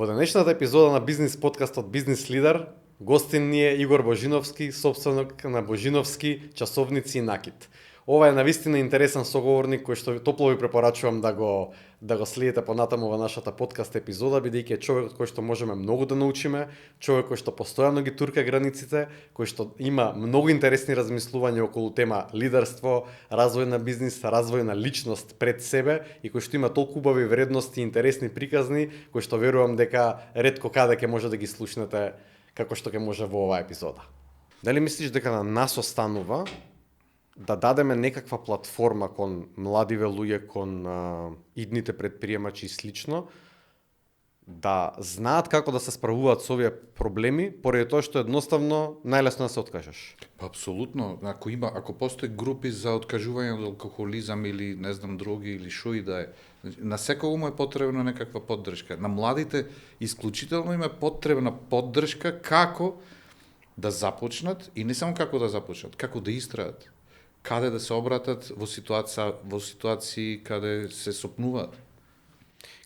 Во денешната епизода на бизнис подкастот Бизнис Лидер, гостин ни е Игор Божиновски, собственик на Божиновски часовници и накид. Ова е навистина интересен соговорник кој што топло ви препорачувам да го следите понатаму во нашата подкаст епизода, бидејќи е човек од кој што можеме многу да научиме, човек кој што постојано ги турка границите, кој што има многу интересни размислувања околу тема лидерство, развој на бизнис, развој на личност пред себе и кој што има толку убави вредности и интересни приказни, кои што верувам дека ретко каде ќе може да ги слушнете како што ќе може во оваа епизода. Дали мислиш дека на нас останува да дадеме некаква платформа кон младиве луѓе, кон идните предприемачи и слично, да знаат како да се справуваат со овие проблеми, поради тоа што едноставно најлесно да се откажеш? Па апсолутно, ако постои групи за откажување од алкохолизам или не знам други или шо и да е, на секого му е потребна некаква поддршка. На младите исклучително им е потребна поддршка како да започнат и не само како да започнат, како да истраат, каде да се обратат во ситуации каде се сопнуваат.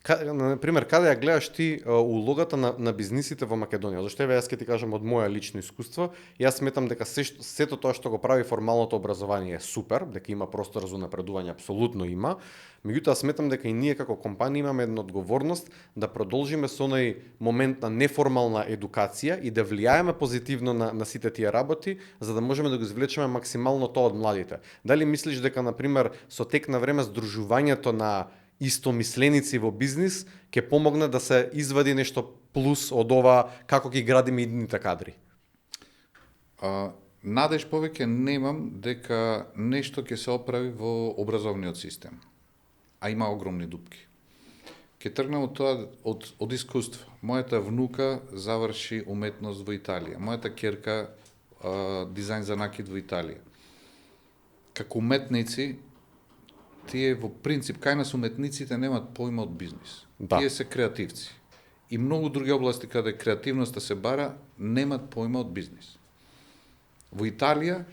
Например, каде ја гледаш ти улогата на бизнисите во Македонија? Зашто јас ќе ти кажам од моја лично искуство, јас сметам дека сето тоа што го прави формалното образование е супер, дека има простор за напредување, апсолутно има. Меѓутоа сметам дека и ние како компанија имаме една одговорност да продолжиме со оној момент на неформална едукација и да влијаеме позитивно на сите тие работи, за да можеме да го извлечеме максимално тоа од младите. Дали мислиш дека, например, со тек на време здружувањето на истомисленици во бизнис ќе помогне да се извади нешто плюс од ова како ги градиме идните кадри? Надеж повеќе немам дека нешто ќе се оправи во образовниот систем. А има огромни дупки. Ќе тргнам од тоа од искуство. Мојата внука заврши уметност во Италија. Мојата ќерка дизајн за накид во Италија. Како уметници, тие во принцип, кај нас уметниците немат поима од бизнис. Да. Тие се креативци. И многу други области каде креативноста се бара, немат поима од бизнис. Во Италија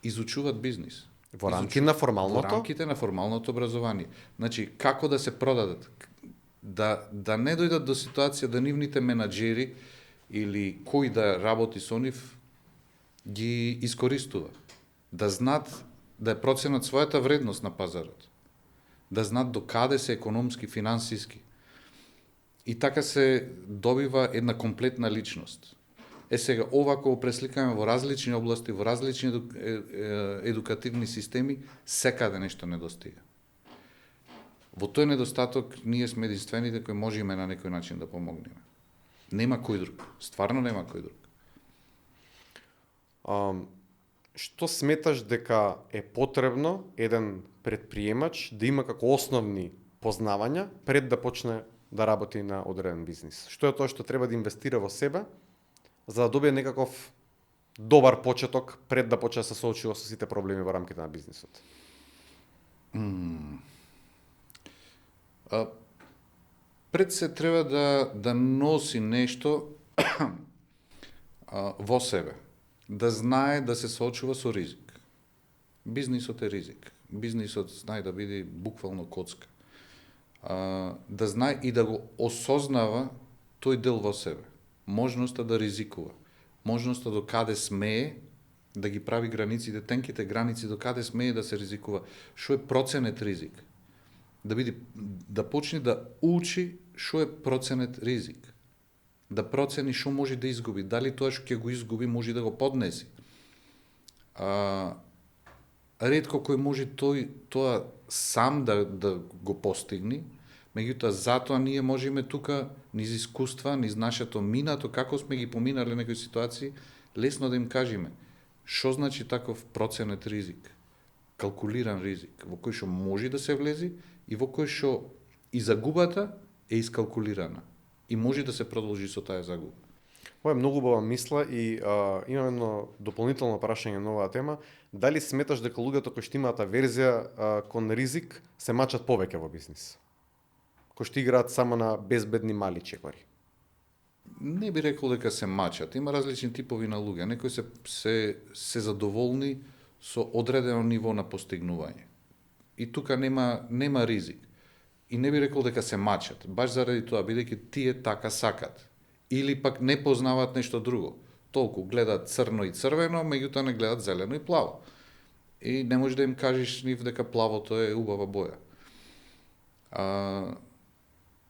изучуваат бизнис. Во рамките на формалното? Во рамките на формалното образование. Значи, како да се продадат, да не дојдат до ситуација да нивните менаџери или кој да работи со нив ги искористува. Да знаат да ја проценат својата вредност на пазарот. Да знаат до каде се економски, финансиски. И така се добива една комплетна личност. Сега, ова ако го пресликаме во различни области, во различни едукативни системи, секаде нешто недостига. Во тој недостаток ние сме единствените кои можеме на некој начин да помогнеме. Нема кој друг. Стварно нема кој друг. Што сметаш дека е потребно еден предприемач да има како основни познавања пред да почне да работи на одреден бизнис? Што е тоа што треба да инвестира во себе за да добие некаков добар почеток пред да почне да се соочува со сите проблеми во рамките на бизнисот? Пред се треба да носи нешто во себе. Да знае да се соочува со ризик. Бизнисот е ризик. Бизнисот знае да биде буквално коцка. Да знае и да го осознава тој дел во себе. Можноста да ризикува. Можноста до каде смее да ги прави границите, тенките граници до каде смее да се ризикува. Што е проценет ризик? Да почне да учи што е проценет ризик. Да процени што може да изгуби, дали тоа што ќе го изгуби може да го поднеси. Ретко кој може тоа сам да го постигне, меѓутоа затоа ние можеме тука низ искуства, низ нашето минато, како сме ги поминали некои ситуации, лесно да им кажеме што значи таков проценет ризик, калкулиран ризик, во кој што може да се влези и во кој што и загубата е искалкулирана и може да се продолжи со таа загуба. Ова е многу убава мисла и имам едно дополнително прашање на оваа тема. Дали сметаш дека луѓето кои што имаат аверзија кон ризик се мачат повеќе во бизнис? Кои што играат само на безбедни мали чекори? Не би рекол дека се мачат. Има различни типови на луѓе. Некои се задоволни со одредено ниво на постигнување. И тука нема ризик. и не би рекол дека се мачат, баш заради тоа, бидејќи тие така сакат. Или пак не познаваат нешто друго. Толку гледаат црно и црвено, меѓутоа не гледаат зелено и плаво. И не можеш да им кажеш нив дека плавото е убава боја.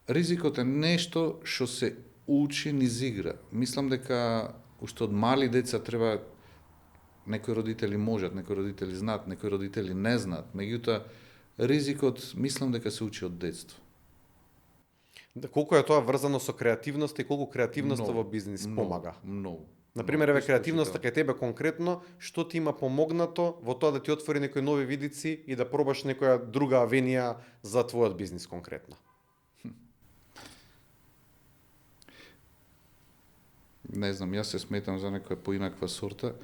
Ризикот е нешто што се учи низ игра. Мислам дека уште од мали деца треба, некои родители можат, некои родители знаат, некои родители не знаат. Меѓутоа, ризикот мислам дека се учи од детство. Колку е тоа врзано со креативноста и колку креативноста во бизнис помага? Многу. Например, еве креативноста кај тебе конкретно, што ти има помогнато во тоа да ти отвори некои нови видици и да пробаш некоја друга авенија за твојот бизнис конкретно? Не знам, јас се сметам за некоја поинаква сорта.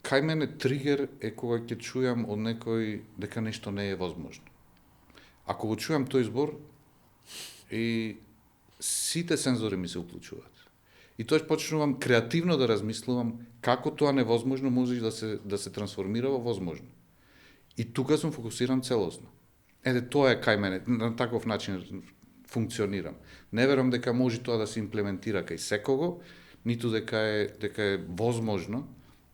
Кај мене тригер е кога ќе чујам од некој дека нешто не е возможно. Ако го чујам тој збор, и сите сензори ми се уклучуваат. И тоаш почнувам креативно да размислувам како тоа невозможно може да се трансформира во возможно. И тука сум фокусиран целосно. Тоа е кај мене, на таков начин функционирам. Не верувам дека може тоа да се имплементира кај секого, ниту дека е возможно,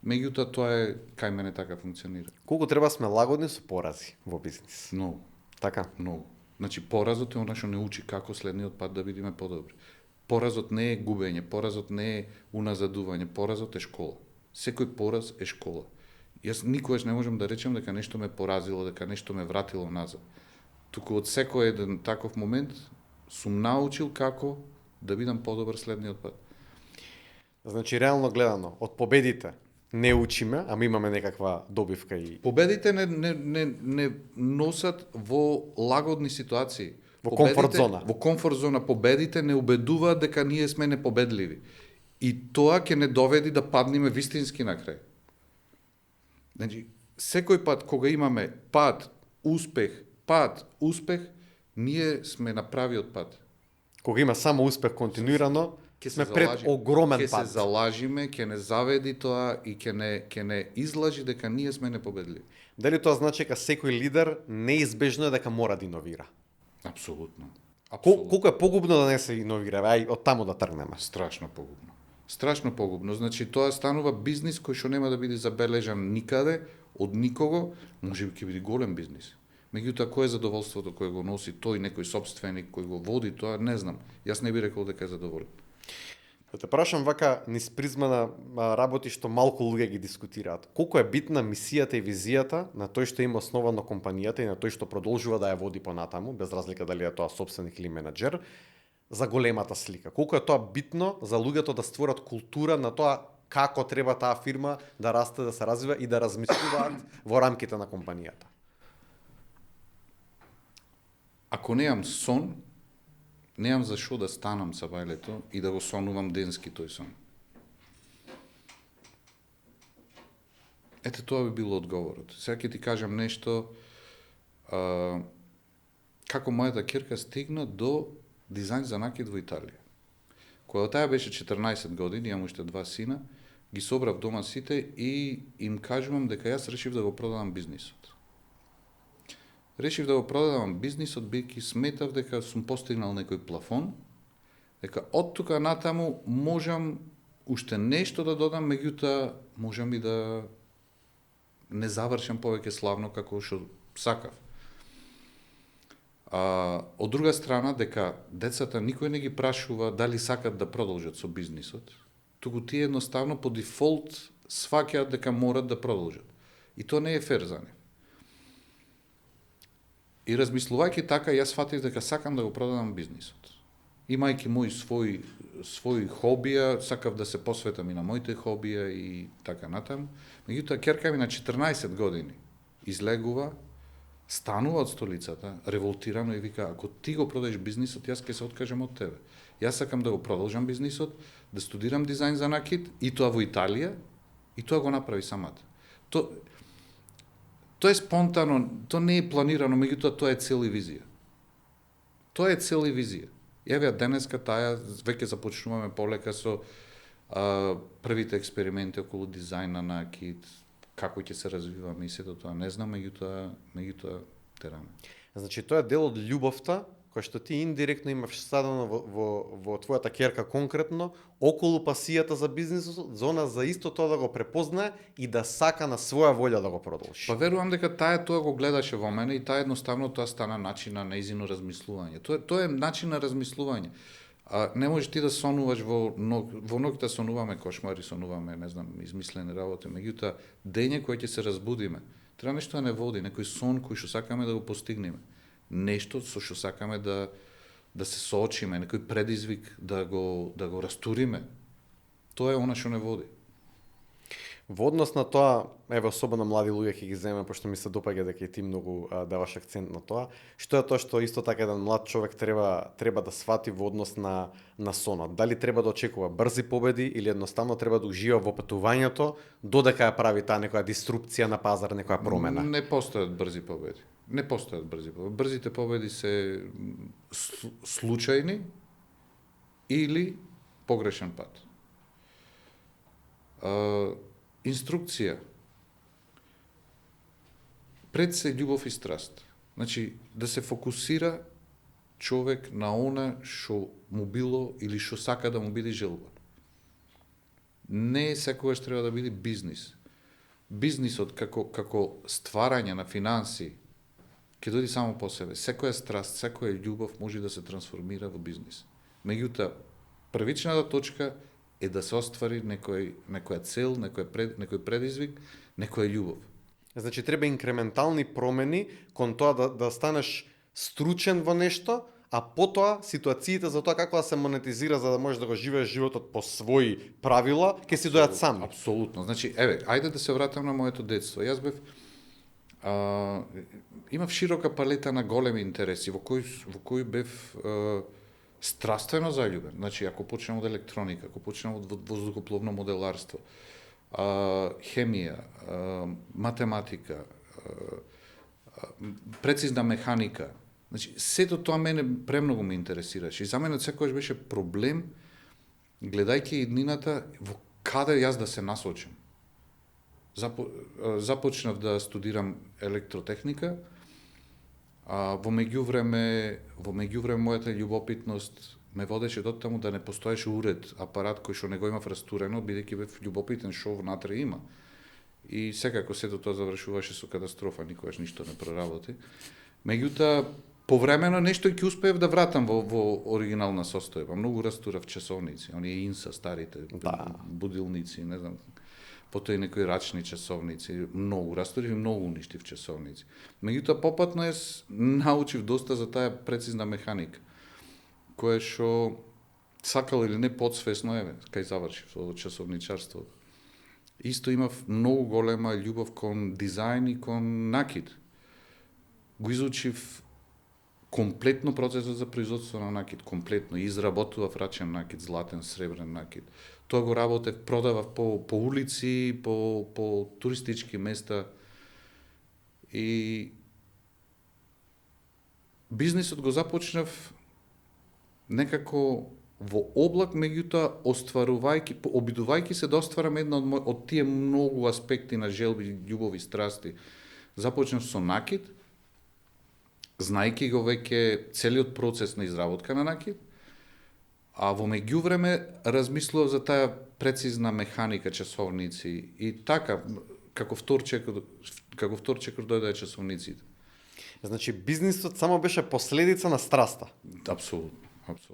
меѓутоа тоа е кај мене така функционира. Колку треба сме лагодни со порази во бизнис? Многу. Така? Многу. Значи, поразот е она што не учи како следниот пат да бидеме подобри. Поразот не е губење, поразот не е уназадување, поразот е школа. Секој пораз е школа. Јас никогаш не можам да речем дека нешто ме поразило, дека нешто ме вратило назад. Туку од секој еден таков момент сум научил како да бидам подобар следниот пат. Значи, реално гледано, од победите не учиме, ама имаме некаква добивка и... Победите не носат во лагодни ситуации. Во комфорт зона. Во комфорт зона победите не убедуваат дека ние сме непобедливи. И тоа ќе не доведи да паднеме вистински на крај. Значи, секој пат кога имаме пад, успех, ние сме на правиот пат. Кога има само успех континуирано, сме пред огромен пат. Ќе се залажиме, ќе не заведи тоа и ќе не излажи дека ние сме непобедливи. Дали тоа значи дека секој лидер неизбежно е дека мора да иновира? Апсолутно. Колку е погубно да не се иновира? Ај, од таму да тргнеме. Страшно погубно. Страшно погубно. Значи, тоа станува бизнис кој што нема да биде забележан никаде, од никого, може би ќе биде голем бизнис. Меѓутоа, кој е задоволството кој го носи тој, некој собственик кој го води тоа, не знам. Јас не би рекол дека е задоволен. Да те прашам вака низ призма на работи што малку луѓе ги дискутираат. Колку е битна мисијата и визијата на тој што има основано компанијата и на тој што продолжува да ја води понатаму, без разлика дали е тоа собственик или менаџер, за големата слика. Колку е тоа битно за луѓето да створат култура на тоа како треба таа фирма да расте, да се развива и да размислуваат во рамките на компанијата. Ако неам сон, неам за шо да станам сабајлето и да го сонувам денски тој сон. Ете, тоа би било одговорот. Сега ќе ти кажам нешто, како мојата ќерка стигна до дизајн за накид во Италија. Кога таа беше 14 години, имам уште 2 сина, ги собрав дома сите и им кажувам дека јас решив да го продадам бизнисот. Решив да го продадам бизнисот, бидејќи сметав дека сум постигнал некој плафон, дека од тука натаму можам уште нешто да додам, меѓутоа можам и да не завршам повеќе славно како што сакав. Од друга страна, дека децата никој не ги прашува дали сакат да продолжат со бизнисот, туку тие едноставно по дефолт сваќаат дека морат да продолжат. И тоа не е фер за нив. И размислувајќи така, јас фатив дека сакам да го продадам бизнисот. Имајќи мои своји хобија, сакав да се посветам и на моите хобија и така натаму. Меѓутоа, ќерка ми на 14 години излегува, станува од столицата, револтирано и вика, ако ти го продадеш бизнисот, јас ќе се откажам од тебе. Јас сакам да го продолжам бизнисот, да студирам дизајн за накид, и тоа во Италија, и тоа го направи самата. Тоа е спонтано, тоа не е планирано, меѓутоа тоа е цел и визија. Тоа е цел и визија. Еве денеска таа веќе започнуваме полека со првите експерименти околу дизајн на накид, како ќе се развиваме и сето тоа не знам, меѓутоа тераме. Значи тоа е дел од љубовта која што ти индиректно имаш садено во твојата ќерка конкретно околу пасијата за бизнисот, за она за исто тоа да го препознае и да сака на своја волја да го продолжи. Па верувам дека тоа го гледаше во мене и едноставно тоа стана начин на нејзино размислување. Тоа е начин на размислување. Не можеш ти да сонуваш во ноќта сонуваме кошмари, сонуваме, не знам, измислени работи, меѓутоа дење кој ќе се разбудиме, треба нешто да не води, некој сон кој што сакаме да го постигнеме. Нешто со што сакаме да се соочиме, некој предизвик да го растуриме. Тоа е она што не води. Во однос на тоа, еве особено млади луѓе ќе ги земеме, пошто ми се допаѓа дека и ти многу даваш акцент на тоа, што е тоа што исто така еден млад човек треба да свати во однос на сонот. Дали треба да очекува брзи победи или едноставно треба да ужива во патувањето додека ја прави таа некоја диструпција на пазар, некоја промена? Не постојат брзи победи. Брзите победи се случајни или погрешен пат. Инструкција. Пред се љубов и страст. Значи, да се фокусира човек на она што му било или што сака да му биде желба. Не секогаш треба да биде бизнис. Бизнисот како стварање на финанси ќе дојде само по себе. Секоја страст, секоја љубов може да се трансформира во бизнис. Меѓутоа, првичната точка е да се оствари некоја цел, некој предизвик, некоја љубов. Значи треба инкрементални промени кон тоа да станеш стручен во нешто, а потоа ситуациите за тоа како да се монетизира за да можеш да го живееш животот по своји правила, ќе си дојат сами. Апсолутно. Значи, еве, ајде да се вратам на моето детство. Јас бев имав широка палета на големи интереси во кои бев страствено заљубен. Значи, ако почнем од електроника, ако почнем од воздухопловно моделарство, хемија, математика, прецизна механика, значи, сето тоа мене премногу ме интересираше. И за мене секогаш беше проблем, гледајќи иднината, во каде јас да се насочам. Започнав да студирам електротехника, во меѓувреме мојата љубопитност ме водеше до таму да не постоеше уред, апарат кој што не го имав растурено, бидејќи бев љубопитен што внатре има. И секако сето тоа завршуваше со катастрофа, никогаш ништо не проработи. Меѓутоа, повремено нешто ќе успеев да вратам во оригинална состојба. Многу растурав часовници, оние инса старите, будилници, не знам, потоа и некои рачни часовници, многу растурив и многу уништив часовници. Меѓутоа, попатно научив доста за таа прецизна механика, која што сакал или не подсвесно, кај завршив со часовничарство. Исто имав многу голема љубов кон дизајн и кон накид. Го изучив комплетно процесот за производство на накид, комплетно. Изработував рачен накид, златен, сребрен накид. Тоа го работев, продавав по улици, по туристички места. И бизнисот го започнав некако во облак, меѓутоа обидувајќи се да остварам една од тие многу аспекти на желби, љубови, страсти. Започнав со накид, знајќи го веќе целиот процес на изработка на накид, а во меѓувреме размислував за таа прецизна механика часовници и така, како втор чекор дојдоа часовниците. Значи бизнисот само беше последица на страста. Апсолутно.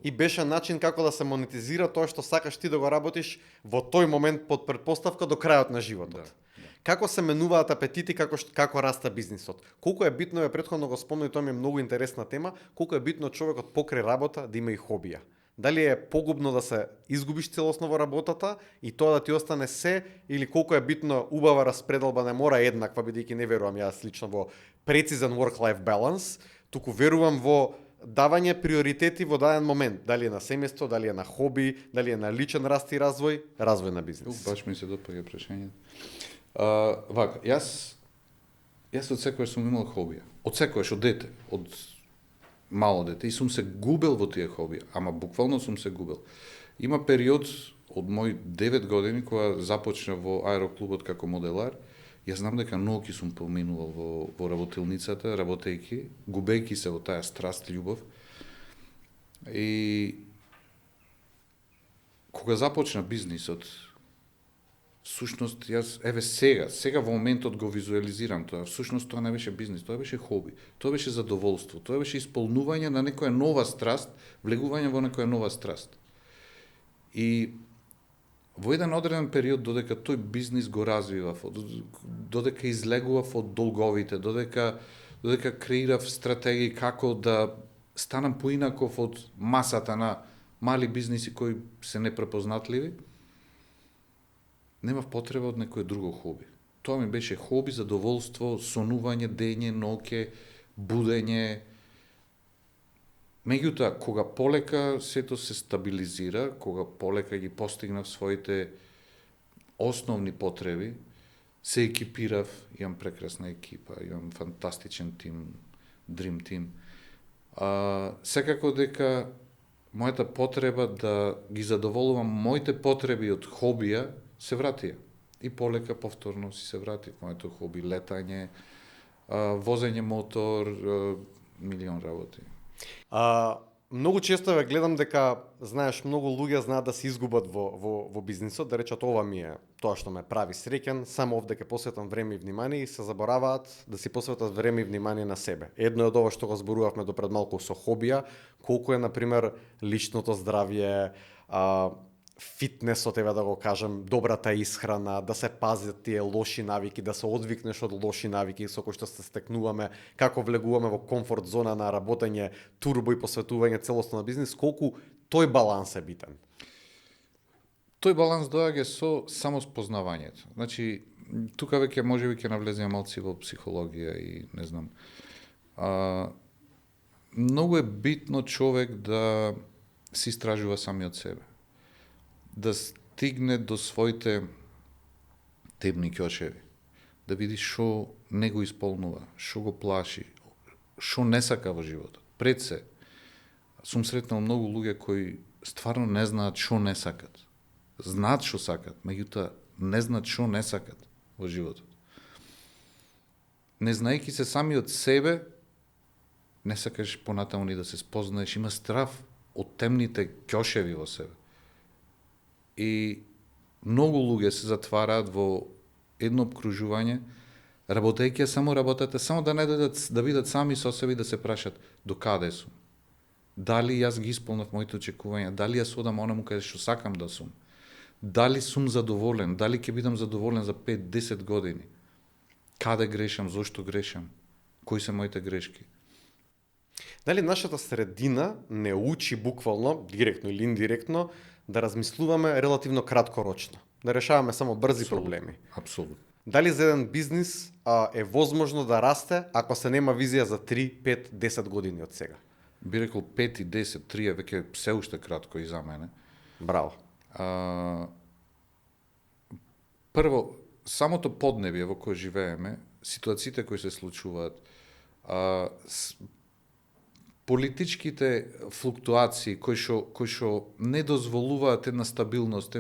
И беше начин како да се монетизира тоа што сакаш ти да го работиш во тој момент под претпоставка до крајот на животот. Да. Како се менуваат апетити, како расте бизнисот? Колку е битно, претходно го спомнав, тоа ми е многу интересна тема, колку е битно човекот покрај работа да има и хобија. Дали е погубно да се изгубиш целосно во работата и тоа да ти остане се, или колку е битно убава распределба, не мора еднаква, бидејќи не верувам јас лично во прецизен work-life balance, туку верувам во давање приоритети во даден момент, дали е на семејство, дали е на хоби, дали е на личен раст и развој на бизнис. Баш ми се допаѓа прашањето. Вака, јас од секојаш сум имал хобија. Од секојаш, од дете, од мало дете, и сум се губел во тие хобија, ама буквално сум се губел. Има период од мои 9 години кога започнав во аероклубот како моделар Јас знам дека ноќи сум поминувал во работилницата, работејќи, губејќи се во таа страст, љубов. И кога започна бизнисот, всушност јас сега во моментот го визуализирам тоа. Всушност тоа не беше бизнис, тоа беше хоби. Тоа беше задоволство, тоа беше исполнување на некоја нова страст, влегување во некоја нова страст. И во еден одреден период, додека тој бизнис го развивав, додека излегував од долговите, додека креирав стратегии како да станам поинаков од масата на мали бизниси кои се непрепознатливи, немав потреба од некое друго хоби. Тоа ми беше хоби, задоволство, сонување, дење, ноќе, будење. Меѓутоа, кога полека сето се стабилизира, кога полека ги постигнав своите основни потреби, се екипирав, имам прекрасна екипа, имам фантастичен тим, Dream Team. Секако дека мојата потреба да ги задоволувам моите потреби од хобија се вратија. И полека повторно си се вратив моето хоби, летање, возење мотор, милион работи. Многу често ве гледам дека, знаеш, многу луѓе знаат да се изгубат во бизнисот, да речат ова ми е тоа што ме прави среќен, само овде ќе посветам време и внимание и се забораваат да си посветат време и внимание на себе. Едно е од ова што го зборувавме до пред малку со хобија, колку е на пример личното здравје, фитнесот, еве да го кажем, добрата исхрана, да се пазят тие лоши навики, да се одвикнеш од лоши навики со кои што се стекнуваме, како влегуваме во комфорт зона на работење, турбо и посветување целосно на бизнис, колку тој баланс е битен? Тој баланс доаѓа со самоспознавањето. Значи, тука веќе можеби ќе навлеземе малци во психологија и не знам. Многу е битно човек да се истражува самиот себе. Да стигне до своите темни ќочеви, да види што не го исполнува, што го плаши, што не сака во животот. Пред се, сум сретнал многу луѓе кои стварно не знаат што не сакат. Знаат што сакат, меѓутоа не знаат што не сакат во животот. Не знаејќи се сами од себе, не сакаш понатаму ни да се спознаеш, има страв од темните ќошеви во себе. И многу луѓе се затвараат во едно обкружување, работејќи само работата, само да не дојдат да видат сами со себе и да се прашат до каде сум. Дали јас ги исполнав моите очекувања, дали јас одам онаму каде што сакам да сум. Дали сум задоволен, дали ќе бидам задоволен за 5-10 години. Каде грешам, зошто грешам, кои се моите грешки. Дали нашата средина не учи буквално, директно или индиректно, да размислуваме релативно краткорочно, да решаваме само брзи проблеми? Апсолутно. Дали за еден бизнис е возможно да расте ако се нема визија за 3, 5, 10 години од сега? Би рекол 5 и 10, 3 е веќе се уште кратко и за мене. Браво. Прво, самото поднебје во кое живееме, ситуациите кои се случуваат, политичките флуктуации кои што не дозволуваат една стабилност,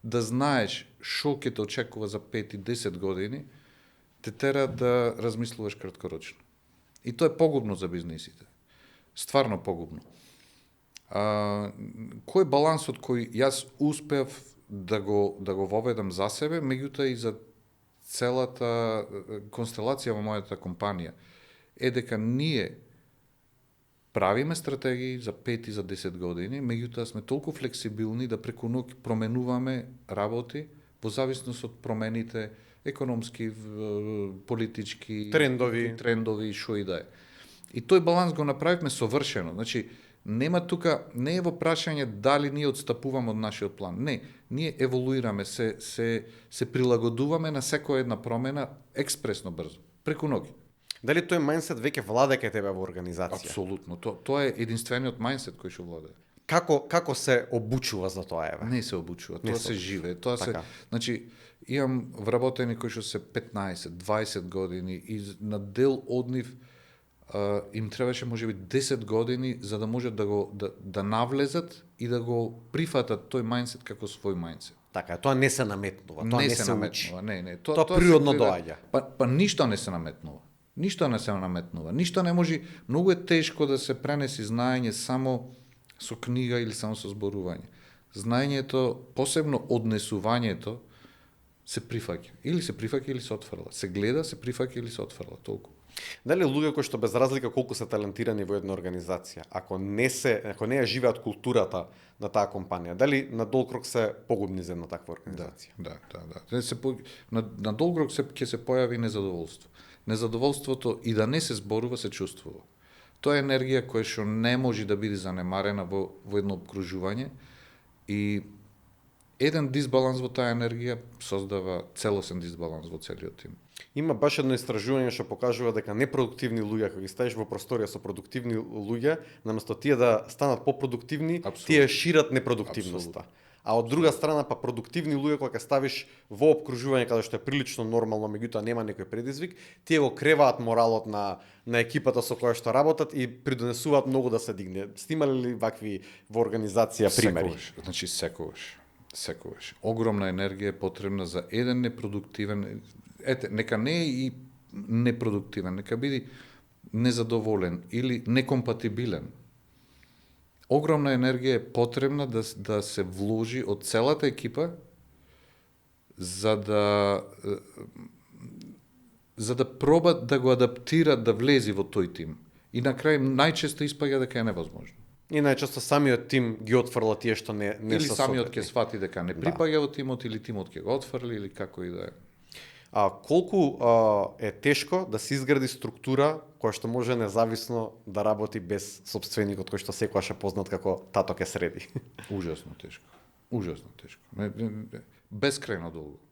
да знаеш што ќе те очекува за 5 и 10 години, те тера да размислуваш краткорочно. И тоа е погубно за бизнисите. Стварно погубно. Кој е балансот кој јас успеав да го воведам за себе, меѓутоа и за целата констелација во мојата компанија, е дека ние правиме стратегии за 5 и за 10 години, меѓутоа сме толку флексибилни да преку ноќ променуваме работи во зависност од промените економски, политички, трендови, што и да е. И тој баланс го направивме совршено. Значи, нема тука, не е во прашање дали ние отстапуваме од нашиот план. Не, ние еволуираме, се прилагодуваме на секоја една промена експресно брзо, преку ноќ. Дали тој мајндсет веќе владе кај тебе во организација? Апсолутно. Тоа е единствениот мајндсет кој што владе. Како се обучува за тоа, еве? Не се обучува, тоа се живее. Тоа така. Значи, имам вработени кои што се 15, 20 години и на дел од нив им требаше можеби 10 години за да можат да навлезат и да го прифатат тој мајндсет како свој мајндсет. Така е, тоа не се наметнува, тоа не се учи. наметнува, не. Тоа се природно гледа. доаѓа. Па ништо не се наметнува. Ништо не се наметнува. Ништо не може, многу е тешко да се пренеси знаење само со книга или само со зборување. Знаењето, посебно однесувањето, се прифаќа. Или се прифаќа или се отфрла. Се гледа, се прифаќа или се отфрла. Толку. Дали луѓе кои што без разлика колку се талентирани во една организација, ако не ја живеат културата на таа компанија, дали на долг рок се погубни за една таква организација? Да. На долг рок ќе се појави незадоволство. Незадоволството и да не се зборува се чувствува. Тоа е енергија која што не може да биде занемарена во едно обкружување и еден дисбаланс во таа енергија создава целосен дисбаланс во целиот тим. Има баш едно истражување што покажува дека непродуктивни луѓе, кога ги ставиш во просторија со продуктивни луѓе, наместо тие да станат попродуктивни, тие шират непродуктивноста. А од друга страна, па продуктивни луѓе кога ќе ставиш во обкружување каде што е прилично нормално, меѓутоа нема некој предизвик, тие го креваат моралот на екипата со која што работат и придонесуваат многу да се дигне. Снимале ли вакви во организација примери? Секогаш. Огромна енергија е потребна за еден непродуктивен, нека не е и непродуктивен, нека биде незадоволен или некомпатибилен. Огромна енергија е потребна да се вложи од целата екипа за да пробат да го адаптират да влези во тој тим. И на крај најчесто испаѓа дека е невозможно. И најчесто самиот тим ги отфрла тие што не или се самиот сопретни. ќе свати дека не припаѓа во тимот или тимот ќе го отфрли или како и да е. А колку е тешко да се изгради структура која што може независно да работи без сопственикот кој што секогаш е познат како тато ке среди? Ужасно тешко. Бескрајно долго.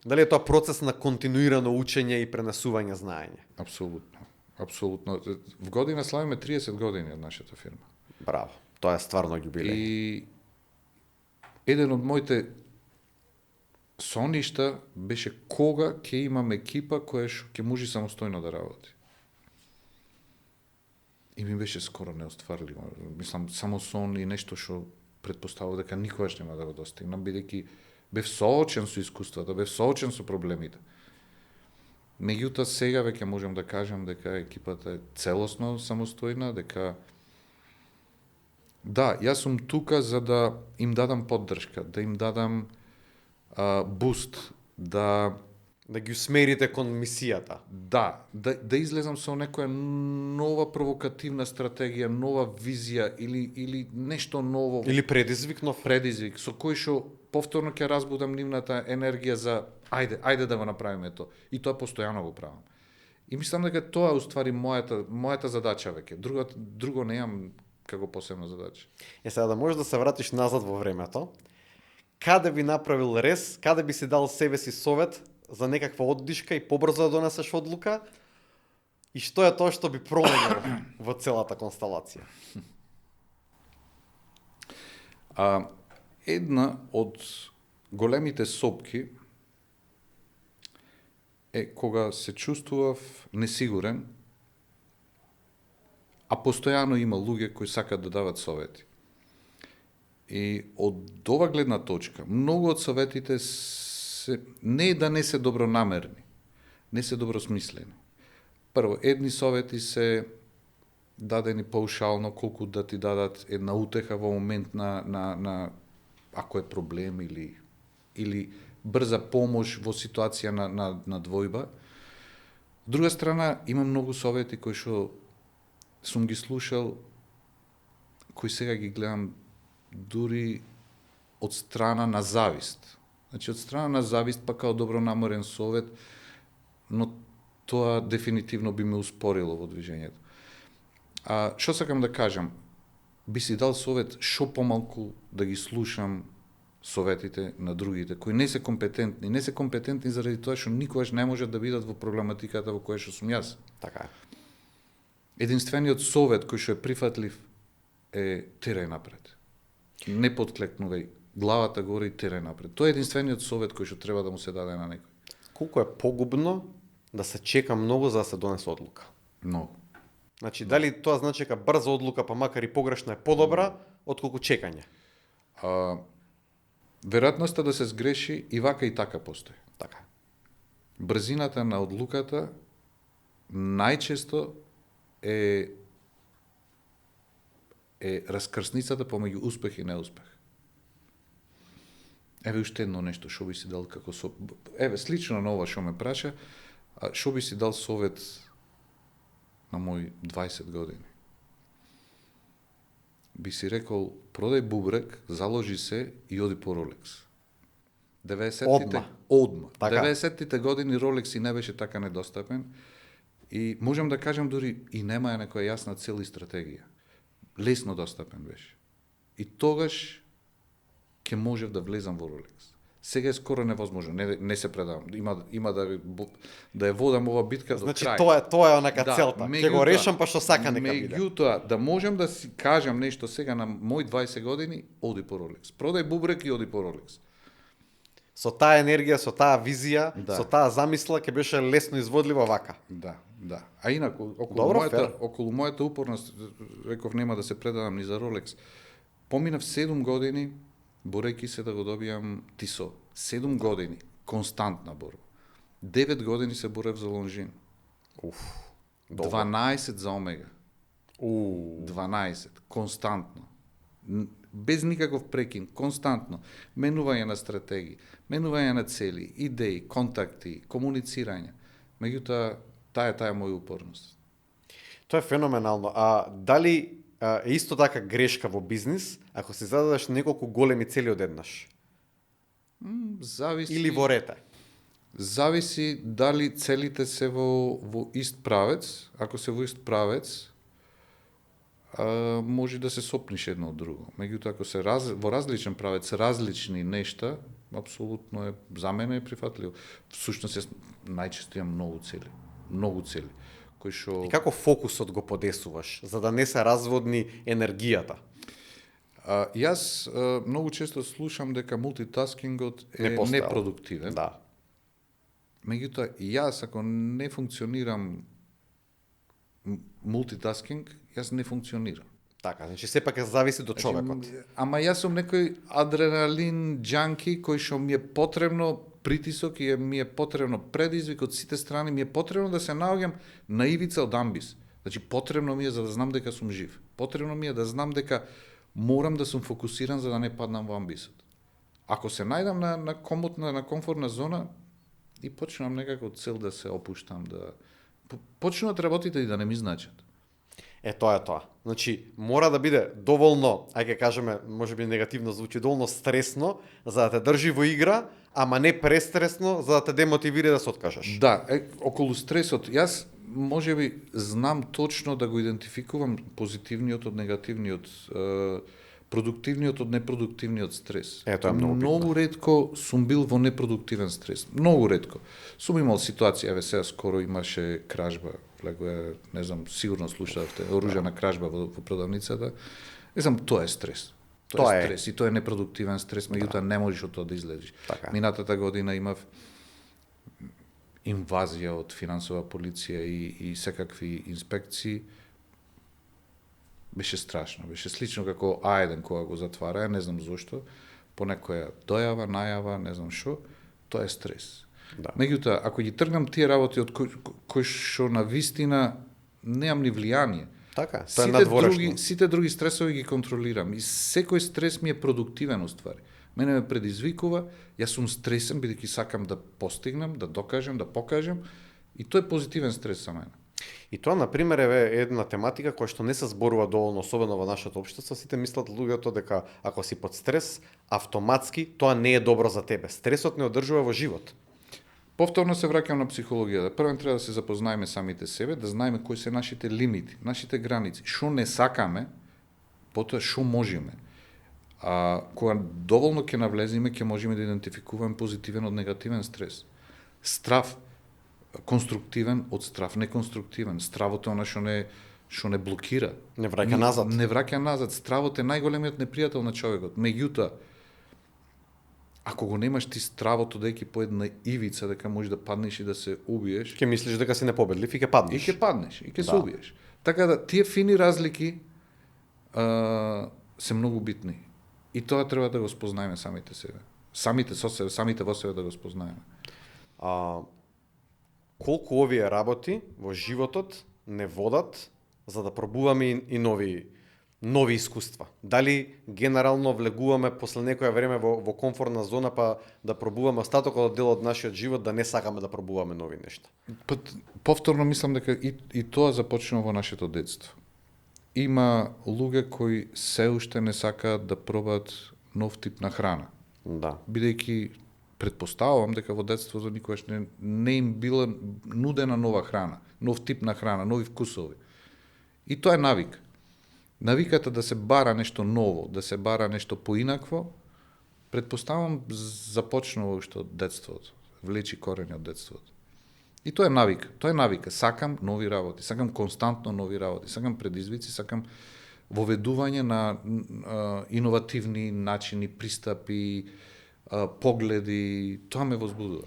Дали е тоа процес на континуирано учење и пренесување знаење? Апсолутно. В година славиме 30 години од нашата фирма. Браво. Тоа е стварно јубилеј. И еден од моите соништа беше кога ќе имам екипа која ќе може самостојно да работи. И ми беше скоро неостварливо. Мислам, само сон и нешто што предпоставува дека никогаш нема да го достигнам, бидејќи бев соочен со искуствата, бев соочен со проблемите. Меѓутоа сега веќе можам да кажам дека екипата е целосно самостојна, дека да, јас сум тука за да им дадам поддршка, да им дадам буст, да ги усмерите кон мисијата. Да излезам со некоја нова провокативна стратегија, нова визија или нешто ново. Или предизвик со кој што повторно ќе разбудам нивната енергија за ајде да го направиме тоа. И тоа постојано го правам. И мислам дека тоа е уствари мојата задача веќе. Друго неам како посебна задача. Сега да можеш да се вратиш назад во времето, каде би направил рез, каде би си дал себе си совет за некаква оддишка и побрзо да донесеш одлука, и што е тоа што би променило во целата констелација? Една од големите сопки е кога се чувствував несигурен, а постојано има луѓе кои сакат да дават совети. И од ова гледна точка, многу од советите не е да не се добронамерни, не се добросмислени. Прво, едни совети се дадени паушално, колку да ти дадат една утеха во момент на ако е проблем или брза помош во ситуација на двојба. Друга страна, има многу совети кои што сум ги слушал, кои сега ги гледам дури од страна на завист. Значи, од страна на завист, па као добронамерен совет, но тоа дефинитивно би ме успорило во движењето. Што сакам да кажам? Би си дал совет шо помалку да ги слушам советите на другите, кои не се компетентни. Не се компетентни заради тоа што никогаш не можат да бидат во проблематиката во која што сум јас. Така е. Единствениот совет кој што е прифатлив е терај напред. Не подклекнувај, главата горе и терај напред. Тоа е единствениот совет кој што треба да му се даде на некој. Колку е погубно да се чека многу за да се донесе одлука? Многу. Значи, дали тоа значи дека брза одлука, па макар и погрешна, е подобра, отколку чекање? веројатноста да се сгреши и вака и така постои. Така. Брзината на одлуката најчесто е раскрсницата помеѓу успех и неуспех. Еве уште едно нешто, што би си дал како еве слично на ова што ме праша, што би си дал совет на мој 20 години? Би си рекол, продај бубрек, заложи се и оди по Ролекс. 90-тите одма. Така. 90-тите години Ролекс и не беше така недостапен и можам да кажам дури и нема некоја јасна цел и стратегија. Лесно достапен беше. И тогаш ќе можев да влезам во Ролекс. Сега е скоро невозможно, не се предавам. Има да ја водам ова битка Значи, до крај. тоа е онака целта. Ќе го решам па што сака нека биде. Меѓутоа, да можам да си кажам нешто сега на мој 20 години, оди по Ролекс. Продај бубрек и оди по Ролекс. Со таа енергија, со таа визија, Да. со таа замисла ќе беше лесно изводлива вака. Да, да. А инаку, Добро, фер. околу мојата упорност, реков нема да се предадам ни за Ролекс, поминав 7 години, борејќи се да го добијам ТИСО. 7 години, константна борба. 9 години се борев за Лонжин. Уф. Добро. 12 за Омега. 12, константно. Без никаков прекин, константно. Менување на стратегии, менување на цели, идеи, контакти, комуницирање. Меѓутоа, таа е моја упорност. Тоа е феноменално. А дали е исто така грешка во бизнис ако си зададеш неколку големи цели одеднаш? Зависи... Или во рете? Зависи дали целите се во ист правец. Ако се во ист правец, може да се сопниш едно од друго. Меѓутоа, ако се во различен правец, различни нешта, апсолутно е, за мене е прифатливо. Всушност, јас најчесто имам многу цели, кои што... И како фокусот го подесуваш, за да не се разводни енергијата? Јас многу често слушам дека мултитаскингот е непродуктивен. Да. Меѓутоа, јас ако не функционирам мултитаскинг, јас не функционирам. Така, значи сепак зависи до човекот. Ама јас сум некој адреналин джанки кој што ми е потребно притисок и ми е потребно предизвик од сите страни, ми е потребно да се наоѓам на ивица од амбис. Значи потребно ми е за да знам дека сум жив. Потребно ми е да знам дека морам да сум фокусиран за да не паднам во амбисот. Ако се најдам на комотна, на комфортна зона и почнам некако цел да се опуштам, да почнуваат работите и да не ми значат. Тоа е тоа. Значи, мора да биде доволно, ајде кажеме, можеби негативно звучи, доволно стресно за да те држи во игра, ама не престресно за да те демотивира да се откажеш. Да, околу стресот, јас можеби знам точно да го идентификувам позитивниот од негативниот, продуктивниот од непродуктивниот стрес. Тоа е многу Многу ретко сум бил во непродуктивен стрес. Многу ретко. Сум имал ситуација, еве сега скоро имаше кражба, не знам, сигурно слушавте, оружјана кражба во продавницата. Не знам, тоа е стрес. Тоа е стрес и тоа е непродуктивен стрес, меѓутоа не можеш од тоа да излезеш. Така. Минатата година имав инвазија од финансова полиција и секакви инспекции. Беше страшно, беше слично како А1 кога го затвараа, не знам зошто, по некоја дојава, најава, не знам што, тоа е стрес. Да. Меѓутоа, ако ги тргнам тие работи од кои што на вистина неам ни влијание, Така, тоа е надворешно. сите други стресови ги контролирам и секој стрес ми е продуктивен уствари. Мене ме предизвикува, јас сум стресен бидејќи сакам да постигнам, да докажем, да покажем и тоа е позитивен стрес за мене. И тоа, например, е една тематика која што не се зборува доволно, особено во нашето општество. Сите мислат луѓето дека ако си под стрес, автоматски тоа не е добро за тебе. Стресот не одржува во живот. Повторно се враќам на психологијата. Прво треба да се запознаеме самите себе, да знаеме кои се нашите лимити, нашите граници, што не сакаме, потоа што можеме. Кога доволно ќе навлеземе, ќе можеме да идентификуваме позитивен од негативен стрес. Страв конструктивен од страв неконструктивен. Стравот е она што не блокира. Не враќа назад. Не враќа назад. Стравот е најголемиот непријател на човекот. Меѓутоа, ако го немаш ти стравот одејќи по една ивица дека можеш да паднеш и да се убиеш, Ќе мислиш дека си непобедлив и ќе паднеш. и ќе паднеш, и ќе се убиеш. Така да, тие фини разлики се многу битни. И тоа треба да го спознаеме самите себе. Самите со себе, самите во себе да го спознаеме. А, колку овие работи во животот не водат за да пробуваме и нови искуства? Дали генерално влегуваме после некое време во комфортна зона па да пробуваме остатокот дел од нашиот живот да не сакаме да пробуваме нови нешта? Повторно мислам дека и тоа започнува во нашето детство. Има луѓе кои се уште не сакаат да пробаат нов тип на храна. Да. Бидејќи претпоставувам дека во детството никогаш не им била нудена нова храна, нов тип на храна, нови вкусови. И тоа е навик. Навиката да се бара нешто ново, да се бара нешто поинакво, претпоставам започнува уште од детството, влечи корени од детството. И тоа е навика, тоа е навика. Сакам нови работи, сакам константно нови работи, сакам предизвици, сакам воведување на иновативни начини, пристапи, погледи, тоа ме возбудува.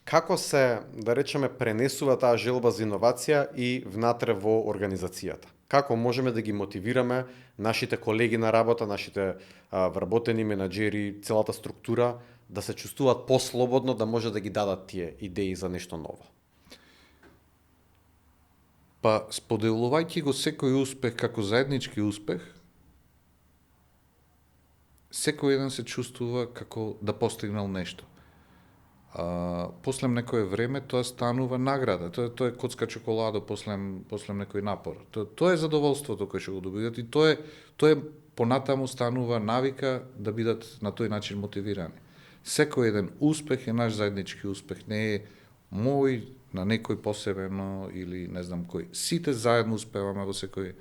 Како се, да речеме, пренесува таа желба за иновација и внатре во организацијата? Како можеме да ги мотивираме нашите колеги на работа, нашите вработени менаџери, целата структура да се чувствуваат послободно да може да ги дадат тие идеи за нешто ново? Па, споделувајќи го секој успех како заеднички успех, секој еден се чувствува како да постигнал нешто. После некое време тоа станува награда. Тоа е коцка чоколадо после некој напор. Тоа е задоволството кое што го добиват и тоа е понатаму станува навика да бидат на тој начин мотивирани. Секој еден успех е наш заеднички успех, не е мој на некој посебено или не знам кој. Сите заедно успеваме во секој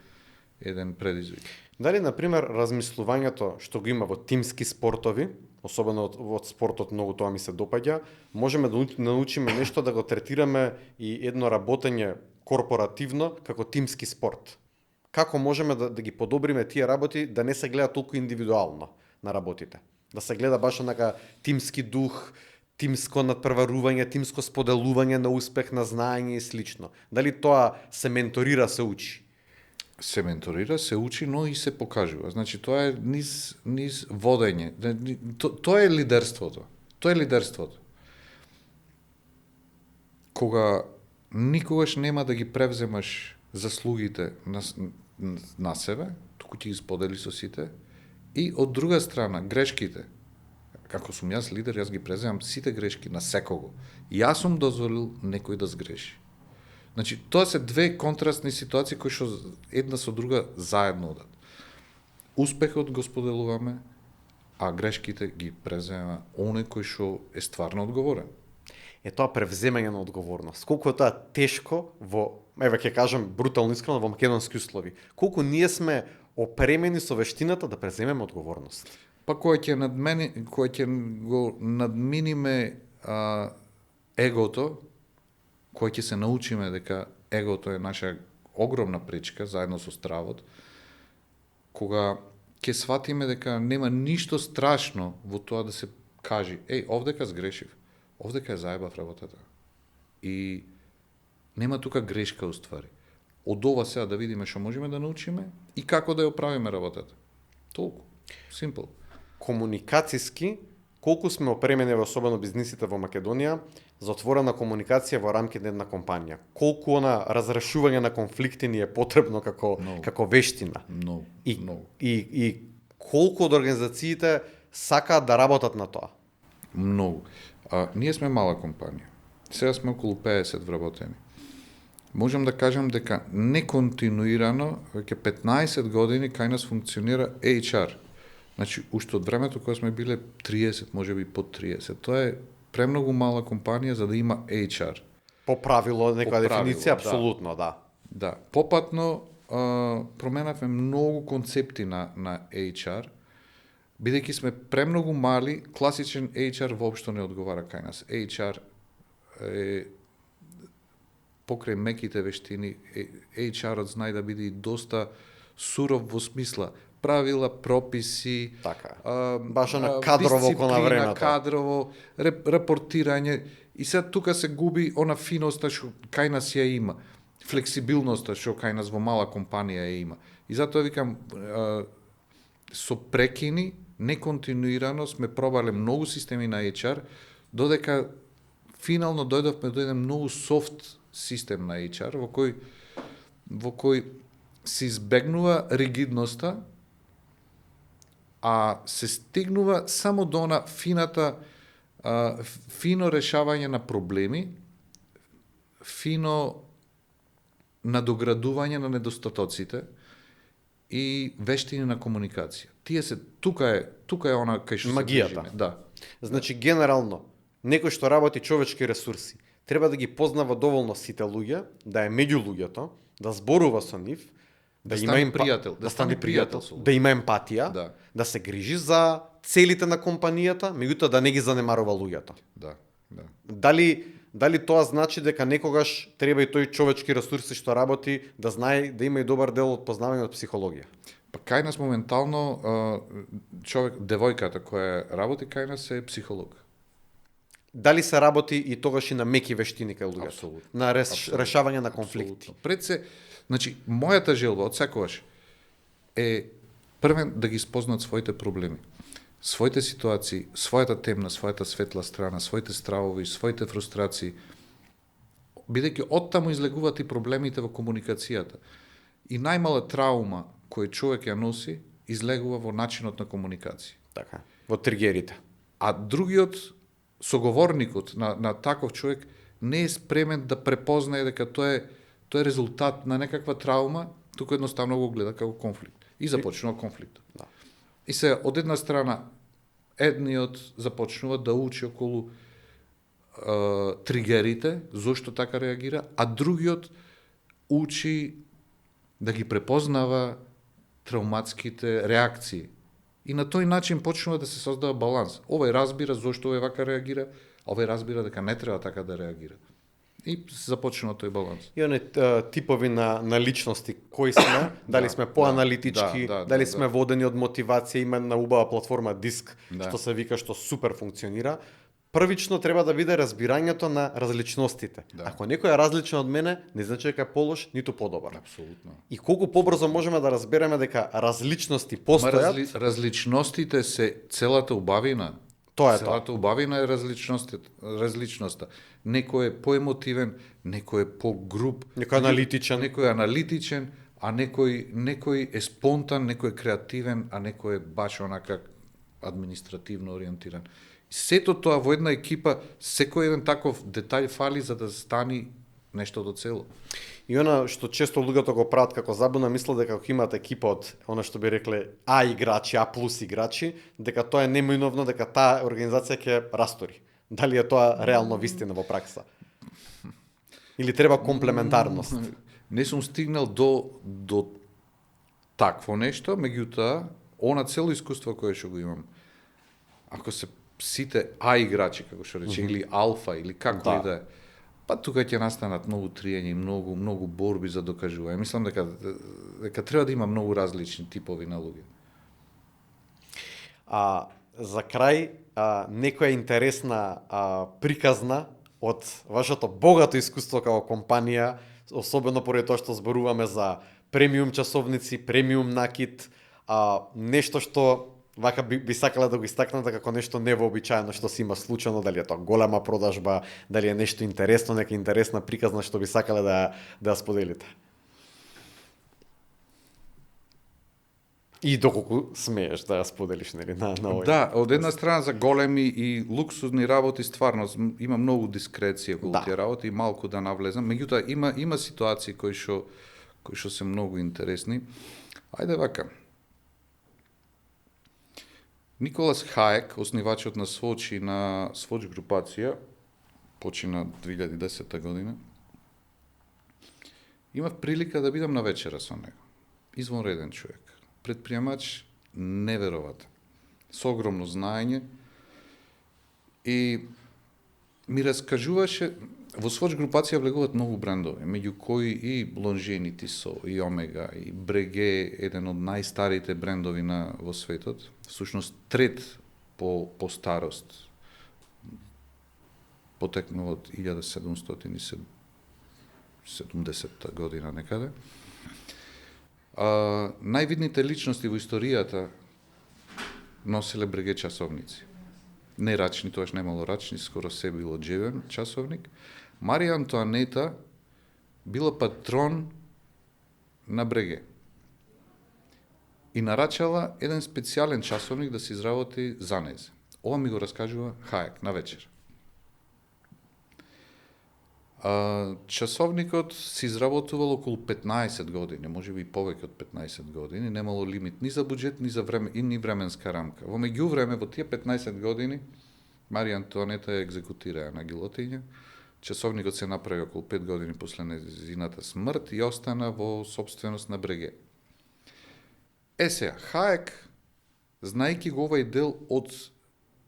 еден предизвик. Дали, например, размислувањето што го има во тимски спортови, особено од спортот многу тоа ми се допаѓа, можеме да научиме нешто да го третираме и едно работење корпоративно како тимски спорт. Како можеме да ги подобриме тие работи да не се гледа толку индивидуално на работите? Да се гледа баш онака тимски дух, тимско надпреварување, тимско споделување на успех, на знаење и слично. Дали тоа се менторира, се учи? Се менторира, се учи, но и се покажува. Значи, тоа е низ водење. Тоа е лидерството. Тоа е лидерството. Кога никогаш нема да ги превземаш заслугите на себе, туку ќе ги сподели со сите, и од друга страна, грешките. Како сум јас лидер, јас ги преземам сите грешки на секого. Јас сум дозволил некој да сгреши. Значи, тоа се две контрастни ситуации кои што една со друга заедно одат. Успехот го споделуваме, а грешките ги презема оној кој што е стварно одговорен. Е тоа превземање на одговорност. Колку е тоа тешко еве ќе кажам брутално искрено, во македонски услови. Колку ние сме опремени со вештината да преземеме одговорност. Па кога ќе го надминиме егото, кој ќе се научиме дека егото е наша огромна пречка, заедно со стравот, кога ќе сватиме дека нема ништо страшно во тоа да се кажи, овдека сгрешив, овдека ја заебав работата. И нема тука грешка уствари. Од ова сега да видиме што можеме да научиме и како да ја оправиме работата. Толку. Simple. Комуникацијски, колку сме опремени, особено бизнисите во Македонија, за отворена комуникација во рамките на една компанија? Колку разрешување на конфликти ни е потребно како вештина? Многу. И колку од организациите сакаат да работат на тоа? Многу. Ние сме мала компанија. Сега сме околу 50 вработени. Можам да кажам дека неконтинуирано, веќе 15 години кај нас функционира HR. Значи, уште од времето кога сме биле 30, можеби под 30. Тоа е премногу мала компанија за да има HR. По правило, некоја дефиниција, апсолутно, да. Да. Попатно променавме многу концепти на HR, бидејќи сме премногу мали, класичен HR воопшто не одговара кај нас. HR е покрај меките вештини, HR-от знае да биде и доста суров во смисла правила, прописи, така. Баш на кадрово кон времето. Кадрово, рапортирање. И сега тука се губи она финоста што кај нас ја има, флексибилноста што кај нас во мала компанија ја има. И затоа викам со прекини неконтинуирано сме пробале многу системи на HR, додека финално дојдовме до еден многу софт систем на HR, во кој се избегнува ригидноста, а се стигнува само до она фино решавање на проблеми, фино надоградување на недостатоците и вештини на комуникација. Тие се тука е она кај што Магијата. се движиме. Да. Значи, генерално, некој што работи човечки ресурси, треба да ги познава доволно сите луѓе, да е меѓу луѓето, да зборува со нив, Да има стане пријател, да стане пријател, со луѓе. да има емпатија, Да. да се грижи за целите на компанијата, меѓутоа да не ги занемарува луѓето. Да, да. Дали тоа значи дека некогаш треба и тој човечки ресурси што работи да знае да има и добар дел од познавање од психологија? Па кај нас моментално девојката која работи кај нас е психолог. Дали се работи и тогаш и на меки вештини кај луѓето? Апсолутно. На Апсолутно. решавање на конфликти. Апсолутно. Пред се, значи, мојата желба од секогаш е првен да ги спознат своите проблеми, своите ситуации, својата темна, својата светла страна, своите стравови, своите фрустрации, бидејќи оттаму излегуваат и проблемите во комуникацијата. И најмала траума кој човек ја носи, излегува во начинот на комуникација. Така, во тригерите. А другиот, соговорникот на таков човек не е спремен да препознае дека тоа е резултат на некаква траума, туку едноставно го гледа како конфликт. И започнува конфликт. Да. И се, од една страна, едниот започнува да учи околу тригерите, зошто така реагира, а другиот учи да ги препознава травматските реакции. И на тој начин почнува да се создава баланс. Овој разбира зошто овој вака реагира, а овој разбира дека не треба така да реагира. И се започнува тој баланс. И оне типови на личности, кои сме, дали сме поаналитички, дали сме водени од мотивација, има на убава платформа Диск, што се вика, што супер функционира. Првично треба да биде разбирањето на различностите. Да. Ако некој е различен од мене, не значи дека е полош, ниту подобар. Апсолутно. И колку побрзо можеме да разбереме дека различности постојат, Различностите се целата убавина. тоа е тоа. Целата убавина е различноста. Некој е поемотивен, некој е погруп, Некој е аналитичен. некој е аналитичен, а некој е спонтан, некој е креативен, а некој е баш онака административно ориентиран. Сето тоа во една екипа, секој еден таков детај фали за да стани нешто до цело. И она што често луѓето го прават како забуна, мислат дека ако имаат екипа од она што би рекле А играчи, А плюс играчи, дека тоа е неминовно, дека таа организација ќе растори. Дали е тоа реално вистина во пракса? Или треба комплементарност? Не сум стигнал до такво нешто, меѓутоа, она цело искуство кое што го имам, ако се сите А играчи, како што рече, или алфа, или како Да. и да е, па тука ќе настанат многу триења и многу борби за докажување. Мислам дека треба да има многу различни типови на луѓе. За крај, некоја интересна приказна од вашето богато искуство како компанија, особено поради тоа што зборуваме за премиум часовници, премиум накид, нешто што вака би сакала да го истакнете како нешто невообичаено што се има случајно, дали е тоа голема продажба, дали е нешто интересно, нека интересна приказна што би сакале да ја споделите. И доколку смееш да ја споделиш, нели, на овој. Да, од една страна за големи и луксузни работи стварно има многу дискреција околу тие работи и малку да навлезам, меѓутоа има ситуации кои што се многу интересни. Ајде вака. Николас Хаек, основачот на Swatch и на Swatch групација, почина 2010 година. Имав прилика да бидам на вечера со него. Извонреден човек. Предприемач невероватен. Со огромно знаење и ми раскажуваше, во Swatch групација влегуваат многу брендови, меѓу кои и Longines, Tissot, и Omega, и Breguet, еден од најстарите брендови во светот, всушност трет по старост, потекнува од 1770 година некаде. Највидните личности во историјата носеле бреге часовници. Не рачни, тоаш немало рачни, скоро се било джебен часовник. Марија Антоанета била патрон на бреге. И нарачала еден специјален часовник да се изработи за незе. Ова ми го раскажува Хаек на вечер. Часовникот се изработувал околу 15 години, може би и повеќе од 15 години, немало лимит ни за буџет, ни за време и ни временска рамка. Во меѓувреме, во тие 15 години, Марија Антоанета ја екзекутираа на гилотиња. Часовникот се направи околу 5 години после нејзината смрт и остана во сопственост на бреге. Сега, Хаек, знајќи го овај дел од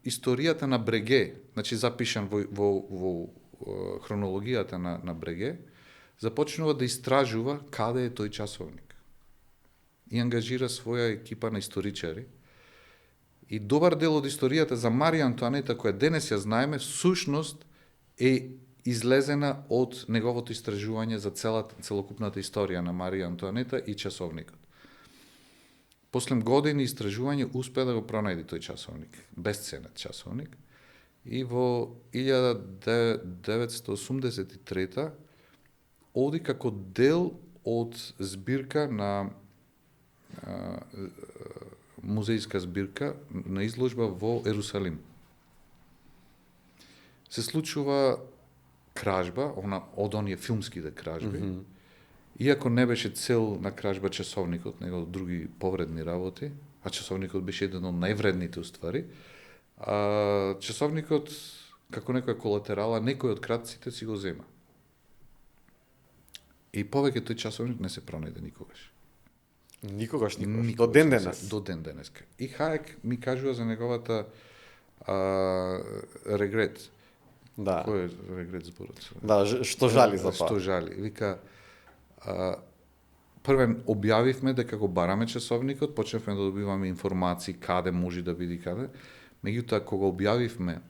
историјата на бреге, значи запишан во хронологијата на бреге, започнува да истражува каде е тој часовник. И ангажира своја екипа на историчари. И добар дел од историјата за Марија Антоанета, која денес ја знаеме, всушност е излезена од неговото истражување за целокупната историја на Марија Антоанета и часовникот. После години истражување успеа да го пронајде тој часовник, бесценет часовник, и во 1983 оди како дел од збирка на музејска збирка на изложба во Ерусалим. Се случува кражба, од оние филмските кражби, иако не беше цел на кражба часовникот, него други повредни работи, а часовникот беше еден од највредните уствари, часовникот, како некоја колатерала, некој од кратците си го зема. И повеќе тој часовник не се пронајде никогаш. Никогаш. До ден денес. До ден денеска. И Хаек ми кажува за неговата регрет. Да. Кој е регрет зборот? Да, што жали за тоа. Што жали. Вика, првен објавивме дека го бараме часовникот, почнавме да добиваме информации каде може да биде каде. Меѓутоа, кога објавивме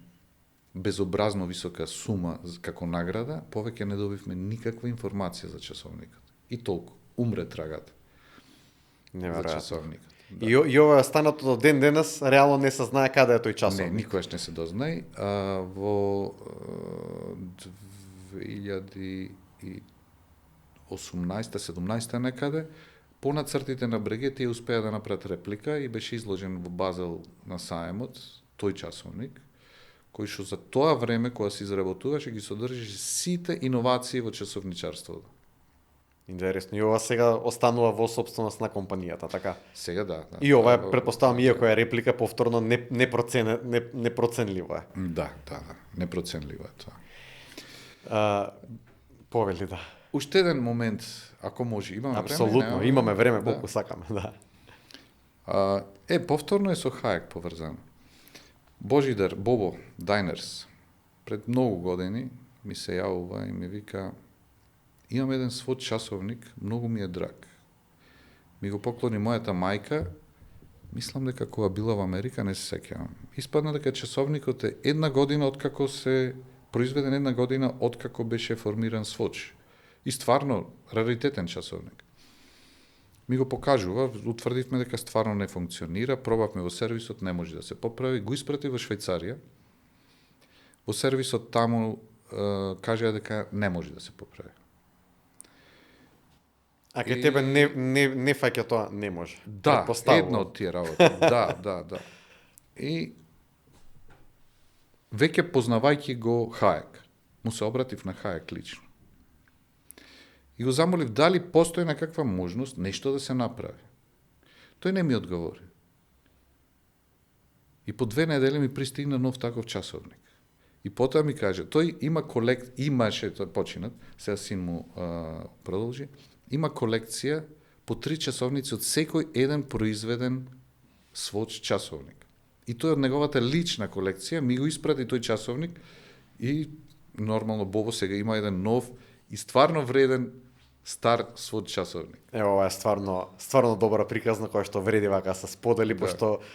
безобразно висока сума како награда, повеќе не добивме никаква информација за часовникот. И толку. Умре трагата. За часовникот. Да. И ова останато до ден денес, реално не се знае каде е тој часовник. Не, никогаш не се дознај. Во 2018-17 некаде, по нацртите на бреге, тие успеа да направат реплика и беше изложен во Базел на саемот, тој часовник, кој што за тоа време, кога се изработуваше, ги содржеше сите иновации во часовничарството. Интересно. И ова сега останува во собственост на компанијата, така? Сега да. И ова е, предпоставам, иако е реплика, повторно непроценливо е. Да. Непроценливо е тоа. Повели, да. Уште еден момент, ако може, имаме време? Апсолутно, имаме време, колку сакаме, да. Повторно е со Хаек поврзано. Божидар, Бобо, Дайнерс, пред многу години ми се јавува и ми вика: имам еден свод часовник, многу ми е драг. Ми го поклони мојата мајка, мислам дека кога била во Америка, не се сеќавам. Испадна дека часовникот е една година откако се произведен, една година откако беше формиран сводч. И стварно, раритетен часовник. Ми го покажува, утврдивме дека стварно не функционира, пробавме во сервисот, не може да се поправи, го испрати во Швајцарија. Во сервисот таму кажаа дека не може да се поправи. А кај тебе не фаќа тоа, не може. Да, една од тие работи. Да. И веќе познавајќи го Хаек, му се обратив на Хаек лично. И го замолив дали постои некаква можност нешто да се направи. Тој не ми одговори. И по 2 недели ми пристигна нов таков часовник. И потоа ми каже, тој имаше, тој починат, сега син му продолжи, има колекција по 3 часовници од секој еден произведен сводч часовник. И тој од неговата лична колекција ми го испрати тој часовник и нормално Бобо сега има еден нов и стварно вреден стар сводч часовник. Ова е стварно добра приказна која што вреди вака се сподели, пошто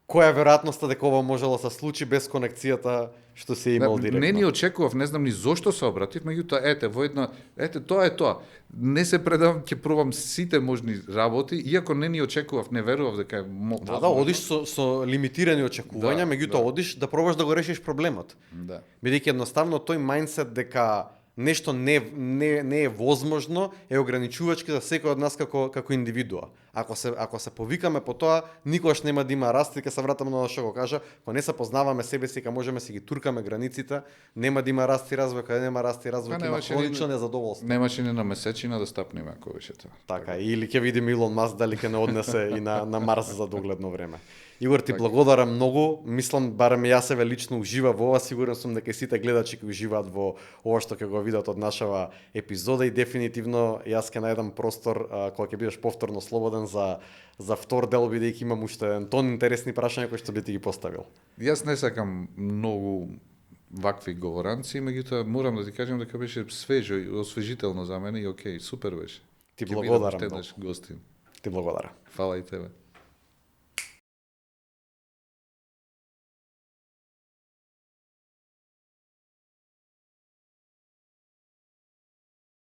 која е веројатноста дека ова можело да се случи без конекцијата што се имал директно? Не ни очекував, не знам ни зошто се обратив, меѓутоа тоа е тоа. Не се предавам, ќе пробам сите можни работи, иако не ни очекував, не верував дека е Да, одиш со лимитирани очекувања, меѓутоа одиш да пробаш да го решиш проблемот. Да. Бидејќи едноставно тој мајндсет дека нешто не е возможно е ограничувачки за секој од нас како индивидуа. Ако се повикаме по тоа, никогаш нема да има раст, и ќе се вратам на што го кажа, кога не се познаваме себе си, кога можеме си ги туркаме границите, нема да има раст и развој, кога нема раст и развој, има хронично незадоволство. Немаше ни на месечина да стапнеме ако беше тоа. Така, или ќе видиме Илон Маск дали ќе не однесе и на Марс за догледно време. Игор, ти благодарам многу. Мислам, барем јас еве лично ужива во ова, сигурен сум дека и сите гледачи ќе уживаат во ова што ќе го видат од нашава епизода и дефинитивно јас ќе најдам простор кога ќе бидеш повторно слободен за втор дел, бидејќи имам уште тон интересни прашања кои што би ти ги поставил. Јас не сакам многу вакви говоранци, меѓутоа морам да ти кажам дека беше свежо и освежително за мене и окей, супер беше. Ти благодарам. Ќе бидам гостин. Ти благодарам. Фала и тебе.